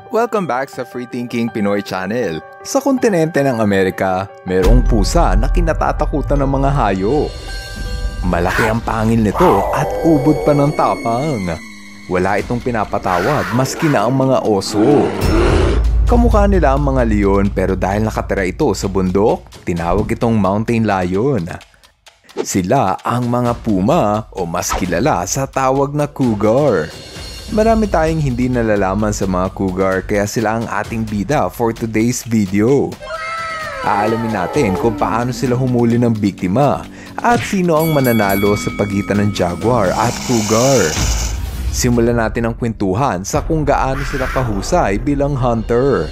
Welcome back sa Free Thinking Pinoy Channel. Sa kontinente ng Amerika, mayroong pusa na kinatatakutan ng mga hayop. Malaki ang pangil nito at ubod pa ng tapang. Wala itong pinapatawag maski na ang mga oso. Kamukha nila ang mga leon pero dahil nakatira ito sa bundok, tinawag itong mountain lion. Sila ang mga puma o mas kilala sa tawag na cougar. Marami tayong hindi nalalaman sa mga cougar kaya sila ang ating bida for today's video. Aalamin natin kung paano sila humuli ng biktima at sino ang mananalo sa pagitan ng jaguar at cougar. Simulan natin ang kwentuhan sa kung gaano sila kahusay bilang hunter.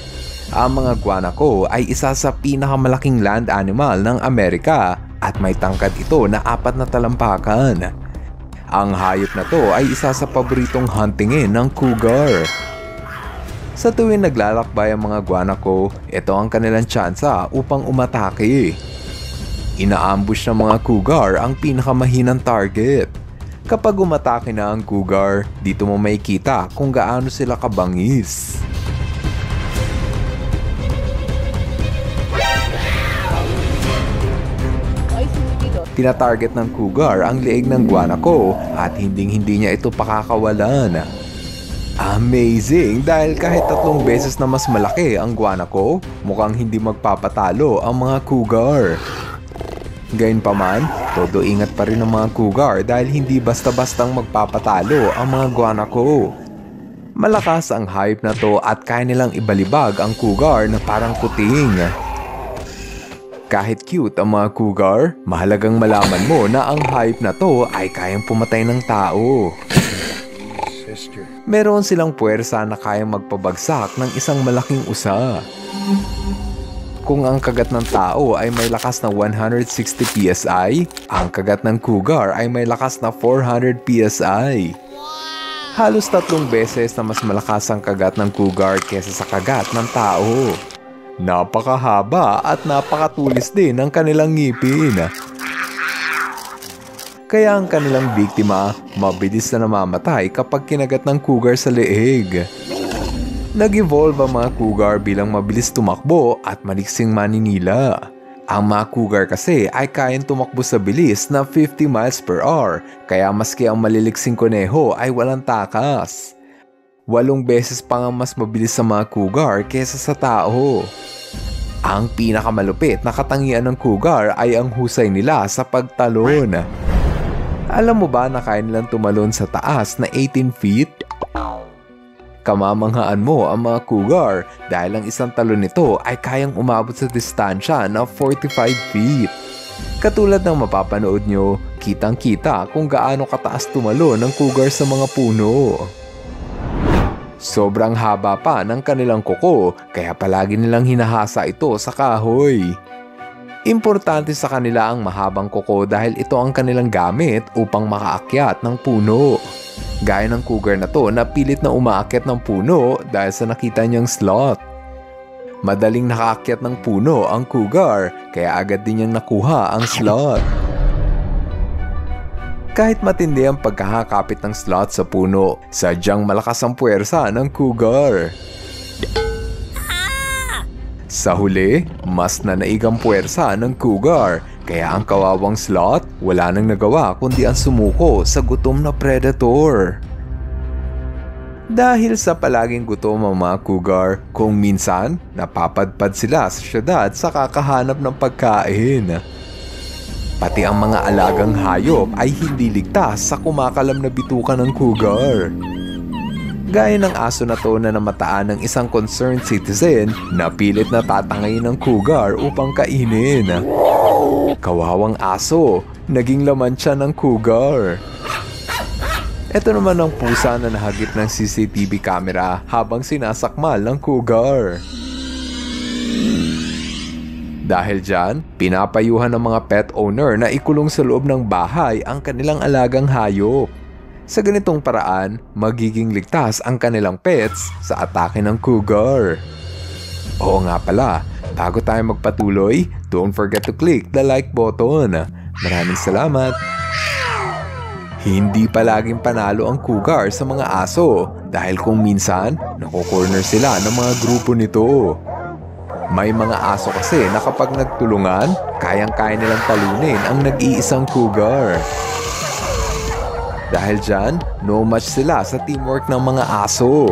Ang mga guanaco ay isa sa pinakamalaking land animal ng Amerika at may tangkad ito na 4 na talampakan. Ang hayop na to ay isa sa paboritong huntingin ng cougar. Sa tuwing naglalakbay ang mga guanaco, ito ang kanilang tsansa upang umatake. Ina-ambush ng mga cougar ang pinakamahinang target. Kapag umatake na ang cougar, dito mo makikita kung gaano sila kabangis. Tinatarget ng cougar ang leeg ng guanaco at hindi niya ito pakakawalan. Amazing dahil kahit 3 beses na mas malaki ang guanaco, mukhang hindi magpapatalo ang mga cougar. Gayunpaman, todo ingat pa rin ang mga cougar dahil hindi basta-bastang magpapatalo ang mga guanaco. Malakas ang hayop na to at kaya nilang ibalibag ang cougar na parang kuting. Kahit cute ang mga cougar, mahalagang malaman mo na ang hayop na to ay kayang pumatay ng tao. Meron silang puwersa na kayang magpabagsak ng isang malaking usa. Kung ang kagat ng tao ay may lakas na 160 PSI, ang kagat ng cougar ay may lakas na 400 PSI. Halos 3 beses na mas malakas ang kagat ng cougar kesa sa kagat ng tao. Napakahaba at napakatulis din ang kanilang ngipin. Kaya ang kanilang biktima mabilis na namamatay kapag kinagat ng cougar sa leeg. Nag-evolve ang mga cougar bilang mabilis tumakbo at maliksing maninila. Ang mga cougar kasi ay kayang tumakbo sa bilis na 50 miles per hour, kaya maski ang maliliksing kuneho ay walang takas. 8 beses pa nga mas mabilis sa mga cougar kesa sa tao. Ang pinakamalupit na katangian ng cougar ay ang husay nila sa pagtalon. Alam mo ba na kaya nilang tumalon sa taas na 18 feet? Kamamanghaan mo ang mga cougar dahil ang isang talon nito ay kayang umabot sa distansya na 45 feet. Katulad ng mapapanood nyo, kitang-kita kung gaano kataas tumalon ng cougar sa mga puno. Sobrang haba pa ng kanilang kuko kaya palagi nilang hinahasa ito sa kahoy. Importante sa kanila ang mahabang kuko dahil ito ang kanilang gamit upang makaakyat ng puno. Gaya ng cougar na to na pilit na umaakyat ng puno dahil sa nakita niyang sloth. Madaling nakaakyat ng puno ang cougar kaya agad din niyang nakuha ang sloth. Kahit matindi ang pagkakakapit ng sloth sa puno, sadyang malakas ang puwersa ng cougar. Sa huli, mas nanaig ang puwersa ng cougar, kaya ang kawawang sloth wala nang nagawa kundi ang sumuko sa gutom na predator. Dahil sa palaging gutom ang mga cougar, kung minsan napapadpad sila sa syudad sa kakahanap ng pagkain. Pati ang mga alagang hayop ay hindi ligtas sa kumakalam na bituka ng cougar. Gaya ng aso na to na namataan ng isang concerned citizen na pilit na tatangayin ng cougar upang kainin. Kawawang aso, naging laman siya ng cougar. Ito naman ang pusa na nahagip ng CCTV camera habang sinasakmal ng cougar. Dahil dyan, pinapayuhan ng mga pet owner na ikulong sa loob ng bahay ang kanilang alagang hayop. Sa ganitong paraan, magiging ligtas ang kanilang pets sa atake ng cougar. Oo nga pala, bago tayo magpatuloy, don't forget to click the like button. Maraming salamat! Hindi palaging panalo ang cougar sa mga aso dahil kung minsan, nako-corner sila ng mga grupo nito. May mga aso kasi na kapag nagtulungan, kayang-kaya nilang talunin ang nag-iisang cougar. Dahil dyan, no match sila sa teamwork ng mga aso.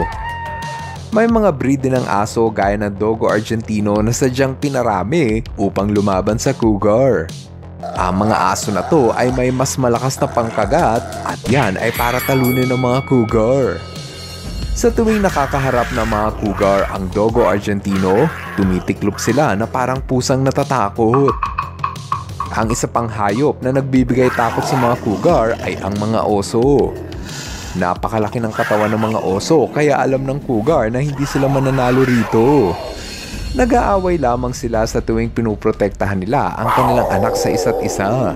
May mga breed din ng aso gaya ng Dogo Argentino na sadyang pinarami upang lumaban sa cougar. Ang mga aso na to ay may mas malakas na pangkagat at yan ay para talunin ng mga cougar. Sa tuwing nakakaharap ng mga cougar ang Dogo Argentino, tumitiklop sila na parang pusang natatakot. Ang isa pang hayop na nagbibigay takot sa mga cougar ay ang mga oso. Napakalaki ng katawan ng mga oso kaya alam ng cougar na hindi sila mananalo rito. Nag-aaway lamang sila sa tuwing pinoprotektahan nila ang kanilang anak sa isa't isa.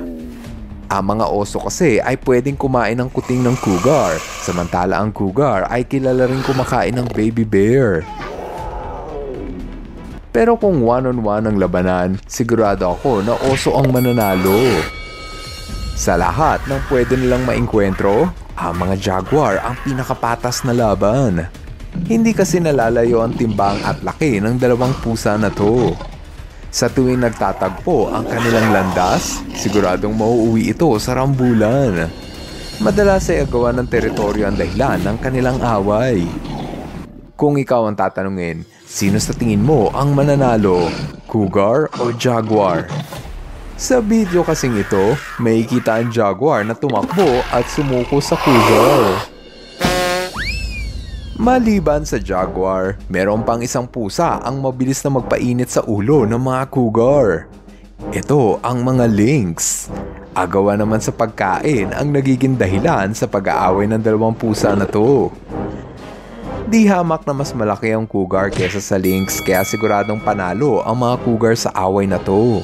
Ang mga oso kasi ay pwedeng kumain ng kuting ng cougar, samantala ang cougar ay kilala rin kumakain ng baby bear. Pero kung one-on-one ang labanan, sigurado ako na oso ang mananalo. Sa lahat ng pwede nilang maengkwentro, ang mga jaguar ang pinakapatas na laban. Hindi kasi nalalayo ang timbang at laki ng dalawang pusa na to. Sa tuwing nagtatagpo ang kanilang landas, siguradong mauuwi ito sa rambulan. Madalas ay agawan ng teritoryo ang dahilan ng kanilang away. Kung ikaw ang tatanungin, sino sa tingin mo ang mananalo? Cougar o jaguar? Sa video kasing ito, may kita ang jaguar na tumakbo at sumuko sa cougar. Maliban sa jaguar, meron pang isang pusa ang mabilis na magpainit sa ulo ng mga cougar. Ito ang mga lynx. Agawan naman sa pagkain ang nagiging dahilan sa pag-aaway ng dalawang pusa na to. Di hamak na mas malaki ang cougar kesa sa lynx kaya siguradong panalo ang mga cougar sa away na to.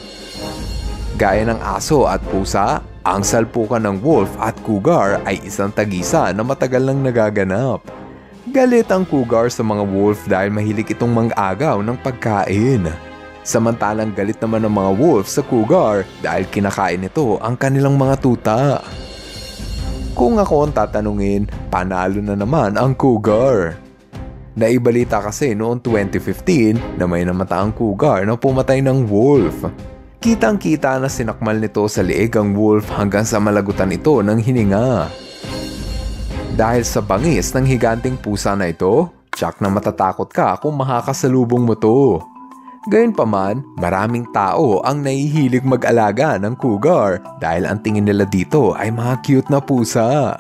Gaya ng aso at pusa, ang salpukan ng wolf at cougar ay isang tagisa na matagal nang nagaganap. Galit ang cougar sa mga wolf dahil mahilig itong mang-agaw ng pagkain. Samantalang galit naman ng mga wolf sa cougar dahil kinakain nito ang kanilang mga tuta. Kung ako ang tatanungin, panalo na naman ang cougar. Naibalita kasi noong 2015 na may namataang cougar na pumatay ng wolf. Kitang-kita na sinakmal nito sa leeg ang wolf hanggang sa malagutan ito ng hininga. Dahil sa bangis ng higanting pusa na ito, tiyak na matatakot ka kung makakasalubong mo to. Gayunpaman, maraming tao ang nahihilig mag-alaga ng cougar dahil ang tingin nila dito ay mga cute na pusa.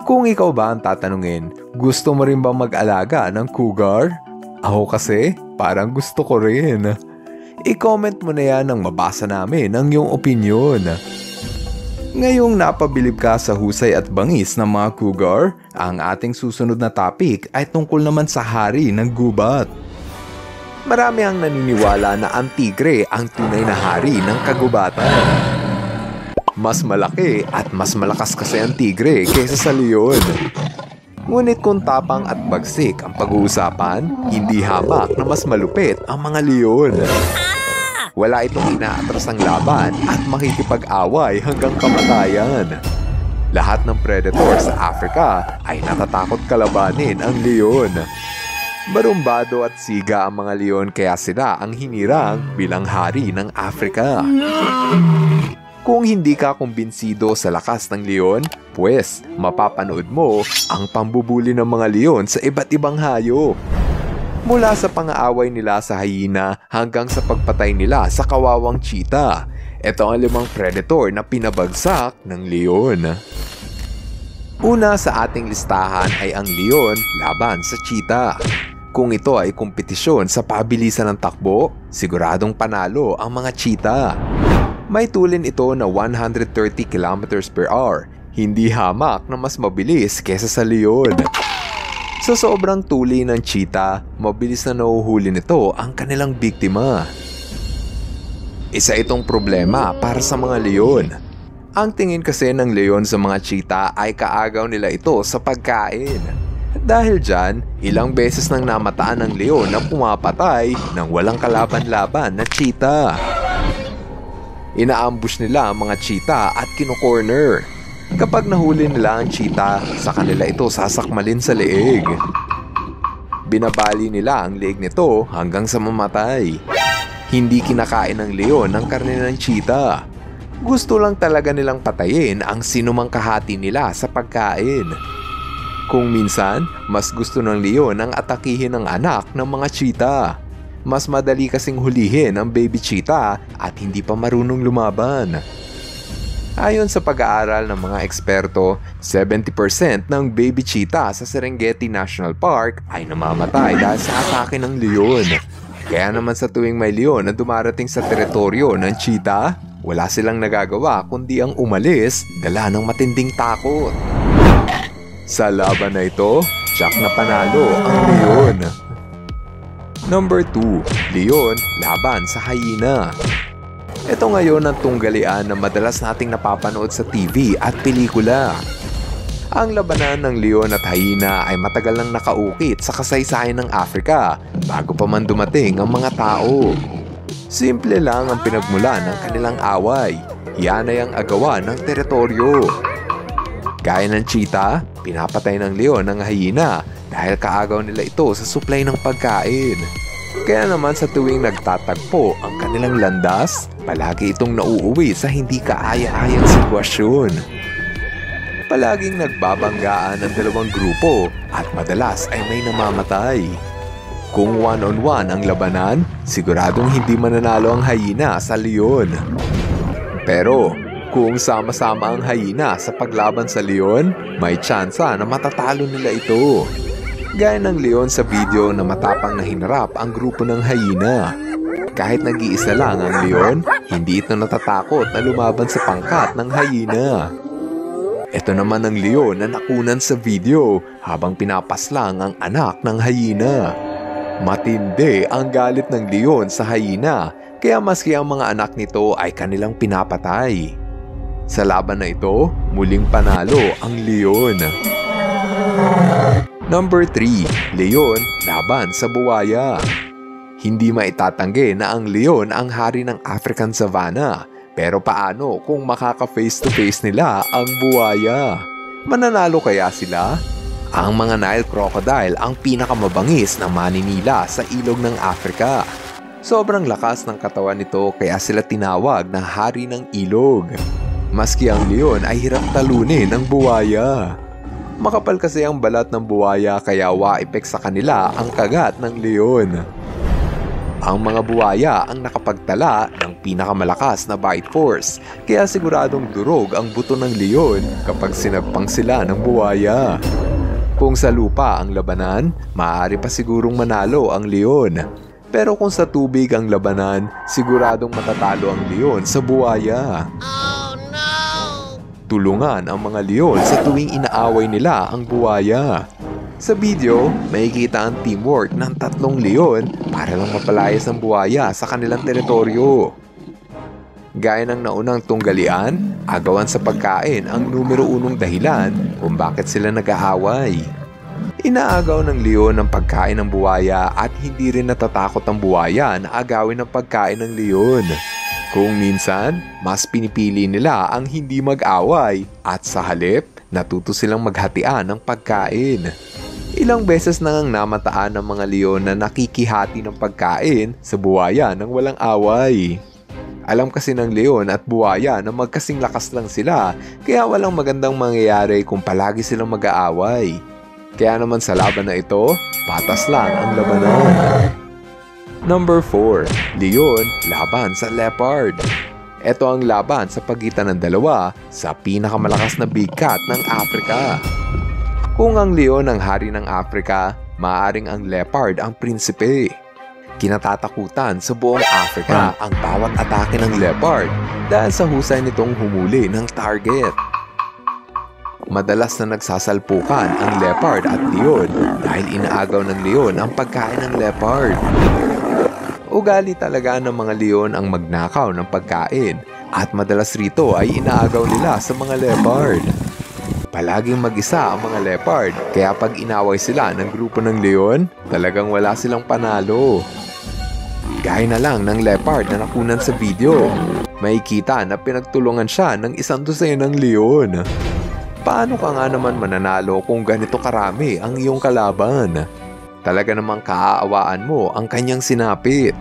Kung ikaw ba ang tatanungin, gusto mo rin ba mag-alaga ng cougar? Ako kasi, parang gusto ko rin. I-comment mo na yan nang mabasa namin ang iyong opinyon. Ngayong napabilib ka sa husay at bangis ng mga cougar, ang ating susunod na topic ay tungkol naman sa hari ng gubat. Marami ang naniniwala na ang tigre ang tunay na hari ng kagubatan. Mas malaki at mas malakas kasi ang tigre kaysa sa leon. Ngunit kung tapang at bagsik ang pag-uusapan, hindi hamak na mas malupit ang mga leon. Wala itong inaatras ang laban at makikipag-away hanggang kamatayan. Lahat ng predator sa Africa ay natatakot kalabanin ang leon. Barumbado at siga ang mga leon kaya sila ang hinirang bilang hari ng Africa. Kung hindi ka kumbinsido sa lakas ng leon, pues mapapanood mo ang pambubuli ng mga leon sa iba't ibang hayop. Mula sa pang-aaway nila sa hyena hanggang sa pagpatay nila sa kawawang cheetah. Ito ang 5 predator na pinabagsak ng leon. Una sa ating listahan ay ang leon laban sa cheetah. Kung ito ay kompetisyon sa pabilisan ng takbo, siguradong panalo ang mga cheetah. May tulin ito na 130 km/h. Hindi hamak na mas mabilis kesa sa leon. Sa sobrang tuli ng cheetah, mabilis na nahuhuli nito ang kanilang biktima. Isa itong problema para sa mga leon. Ang tingin kasi ng leon sa mga cheetah ay kaagaw nila ito sa pagkain. Dahil dyan, ilang beses nang namataan ng leon na pumapatay ng walang kalaban-laban na cheetah. Ina-ambush nila ang mga cheetah at kino-corner. Kapag nahuli nila ang cheetah, sa kanila ito sasakmalin sa leeg. Binabali nila ang leeg nito hanggang sa mamatay. Hindi kinakain ng leon ang karne ng cheetah. Gusto lang talaga nilang patayin ang sinumang kahati nila sa pagkain. Kung minsan, mas gusto ng leon ang atakihin ng anak ng mga cheetah. Mas madali kasing hulihin ang baby cheetah at hindi pa marunong lumaban. Ayon sa pag-aaral ng mga eksperto, 70% ng baby cheetah sa Serengeti National Park ay namamatay dahil sa atake ng leon. Kaya naman sa tuwing may leon na dumarating sa teritoryo ng cheetah, wala silang nagagawa kundi ang umalis dala ng matinding takot. Sa laban na ito, tiyak na panalo ang leon. Number 2, leon laban sa hyena. Ito ngayon ang tunggalian na madalas nating napapanood sa TV at pelikula. Ang labanan ng leon at hyena ay matagal nang nakaukit sa kasaysayan ng Africa bago pa man dumating ang mga tao. Simple lang ang pinagmulan ng kanilang away. Yan ay ang agawan ng teritoryo. Gaya ng cheetah, pinapatay ng leon ang hyena dahil kaagaw nila ito sa supply ng pagkain. Kaya naman sa tuwing nagtatagpo ang kanilang landas, palagi itong nauuwi sa hindi kaaya-ayang sitwasyon. Palaging nagbabanggaan ang dalawang grupo at madalas ay may namamatay. Kung one-on-one ang labanan, siguradong hindi mananalo ang hyena sa leon. Pero kung sama-sama ang hyena sa paglaban sa leon, may tsansa na matatalo nila ito. Gaya ng leon sa video na matapang na hinarap ang grupo ng hyena. Kahit nag-iisa lang ang leon, hindi ito natatakot na lumaban sa pangkat ng hyena. Ito naman ang leon na nakunan sa video habang pinapaslang ang anak ng hyena. Matindi ang galit ng leon sa hyena, kaya maski ang mga anak nito ay kanilang pinapatay. Sa laban na ito, muling panalo ang leon. Number 3, leon laban sa buwaya. Hindi maitatanggi na ang leon ang hari ng African savanna. Pero paano kung makaka-face to face nila ang buwaya? Mananalo kaya sila? Ang mga Nile crocodile ang pinakamabangis na maninila sa ilog ng Africa. Sobrang lakas ng katawan nito kaya sila tinawag na hari ng ilog. Maski ang leon ay hirap talunin ng buwaya. Makapal kasi ang balat ng buwaya kaya wa-epek sa kanila ang kagat ng leon. Ang mga buwaya ang nakapagtala ng pinakamalakas na bite force, kaya siguradong durog ang buto ng leon kapag sinagpang sila ng buwaya. Kung sa lupa ang labanan, maaari pa sigurong manalo ang leon. Pero kung sa tubig ang labanan, siguradong matatalo ang leon sa buwaya. Oh no! Tulungan ang mga leon sa tuwing inaaway nila ang buwaya. Sa video, makikita ang teamwork ng 3 leon para lang mapalayas ang buwaya sa kanilang teritoryo. Gaya ng naunang tunggalian, agawan sa pagkain ang numero 1 dahilan kung bakit sila nag-aaway. Inaagaw ng leon ang pagkain ng buwaya at hindi rin natatakot ang buwaya na agawin ang pagkain ng leon. Kung minsan, mas pinipili nila ang hindi mag-away at sa halip, natuto silang maghatian ng pagkain. Ilang beses nang namataan ng mga leon na nakikihati ng pagkain sa buwaya nang walang away. Alam kasi ng leon at buwaya na magkasing lakas lang sila, kaya walang magandang mangyayari kung palagi silang mag-aaway. Kaya naman sa laban na ito, patas lang ang labanan. Number 4, leon laban sa leopard. Ito ang laban sa pagitan ng dalawa sa pinakamalakas na big cat ng Africa. Kung ang leon ang hari ng Africa, maaaring ang leopard ang prinsipe. Kinatatakutan sa buong Africa ang bawat atake ng leopard dahil sa husay nitong humuli ng target. Madalas na nagsasalpukan ang leopard at leon dahil inaagaw ng leon ang pagkain ng leopard. Ugali talaga ng mga leon ang magnakaw ng pagkain at madalas rito ay inaagaw nila sa mga leopard. Palaging mag-isa ang mga leopard, kaya pag inaway sila ng grupo ng leon, talagang wala silang panalo. Gaya na lang ng leopard na nakunan sa video. Makikita na pinagtulungan siya ng 100 ng leon. Paano ka nga naman mananalo kung ganito karami ang iyong kalaban? Talaga namang kaaawaan mo ang kanyang sinapit.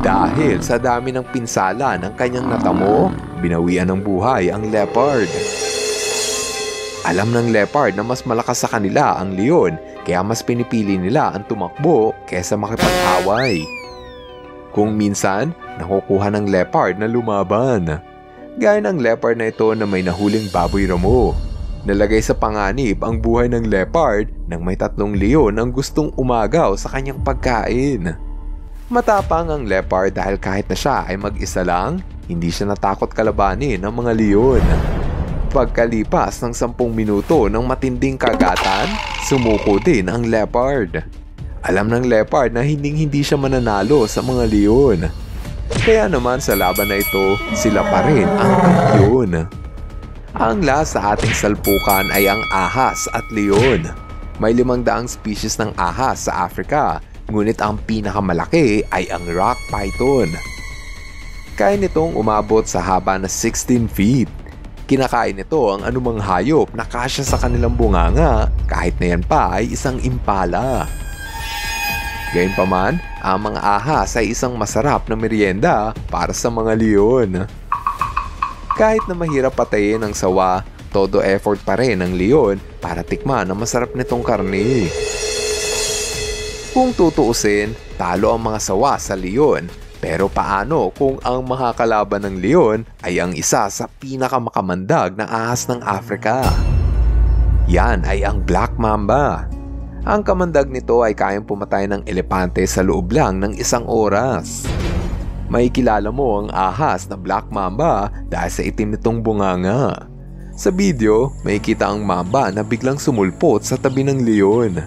Dahil sa dami ng pinsala ng kanyang natamo, binawian ng buhay ang leopard. Alam ng leopard na mas malakas sa kanila ang leon, kaya mas pinipili nila ang tumakbo kaysa makipag-away. Kung minsan, nakukuha ng leopard na lumaban. Gaya ng leopard na ito na may nahuling baboy ramo. Nalagay sa panganib ang buhay ng leopard nang may 3 leon ang gustong umagaw sa kanyang pagkain. Matapang ang leopard dahil kahit na siya ay mag-isa lang, hindi siya natakot kalabanin ng mga leon. Pagkalipas ng 10 minuto ng matinding kagatan, sumuko din ang leopard. Alam ng leopard na hindi siya mananalo sa mga leon. Kaya naman sa laban na ito, sila pa rin ang kampiyon. Ang last sa ating salpukan ay ang ahas at leon. May 500 species ng ahas sa Africa, ngunit ang pinakamalaki ay ang rock python. Kaya nitong umabot sa haba na 16 feet. Kinakain nito ang anumang hayop na kasya sa kanilang bunganga, kahit na yan pa ay isang impala. Gayunpaman, ang mga ahas ay isang masarap na merienda para sa mga leon. Kahit na mahirap patayin ang sawa, todo effort pa rin ng leon para tikman ang masarap nitong karne. Kung tutuusin, talo ang mga sawa sa leon. Pero paano kung ang makakalaban ng leon ay ang isa sa pinakamakamandag na ahas ng Africa? Yan ay ang Black Mamba. Ang kamandag nito ay kayang pumatay ng elepante sa loob lang ng 1 oras. May kilala mo ang ahas na Black Mamba dahil sa itim nitong bunganga. Sa video, may kita ang mamba na biglang sumulpot sa tabi ng leon.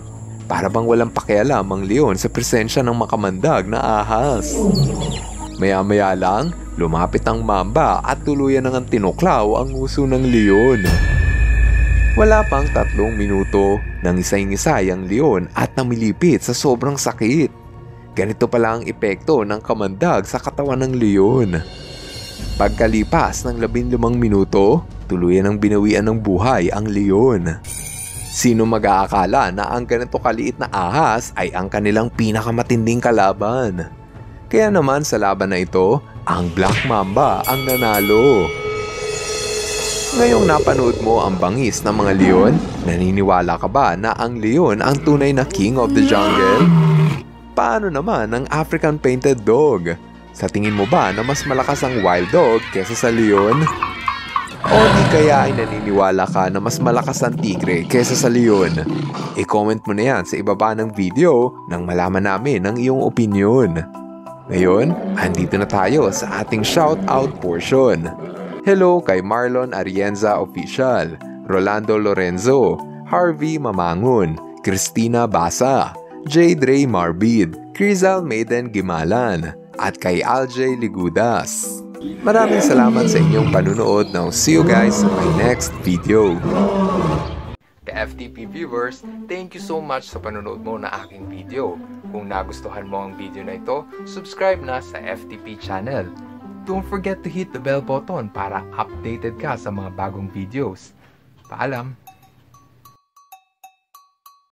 Para bang walang pakialam ang leon sa presensya ng makamandag na ahas. Maya-maya lang, lumapit ang mamba at tuluyan nang tinuklaw ang uso ng leon. Wala pang 3 minuto nang isay-ngisay ang leon at namilipit sa sobrang sakit. Ganito pala ang epekto ng kamandag sa katawan ng leon. Pagkalipas ng 15 minuto, tuluyan ang binawian ng buhay ang leon. Sino mag-aakala na ang ganito kaliit na ahas ay ang kanilang pinakamatinding kalaban? Kaya naman sa laban na ito, ang Black Mamba ang nanalo. Ngayong napanood mo ang bangis ng mga leon, naniniwala ka ba na ang leon ang tunay na king of the jungle? Paano naman ang African painted dog? Sa tingin mo ba na mas malakas ang wild dog kesa sa leon? O di kaya ay naniniwala ka na mas malakas ang tigre kesa sa leon? I-comment mo na yan sa ibaba ng video nang malaman namin ang iyong opinion. Ngayon, andito na tayo sa ating shoutout portion. Hello kay Marlon Arienza Official, Rolando Lorenzo, Harvey Mamangon, Christina Basa, Jade Ray Marbid, Crizal Maiden Gimalan, at kay Aljay Ligudas. Maraming salamat sa inyong panunood. Now see you guys in my next video. FTP viewers, thank you so much sa panunood mo na aking video. Kung nagustuhan mo ang video na ito, subscribe na sa FTP channel. Don't forget to hit the bell button para updated ka sa mga bagong videos. Paalam!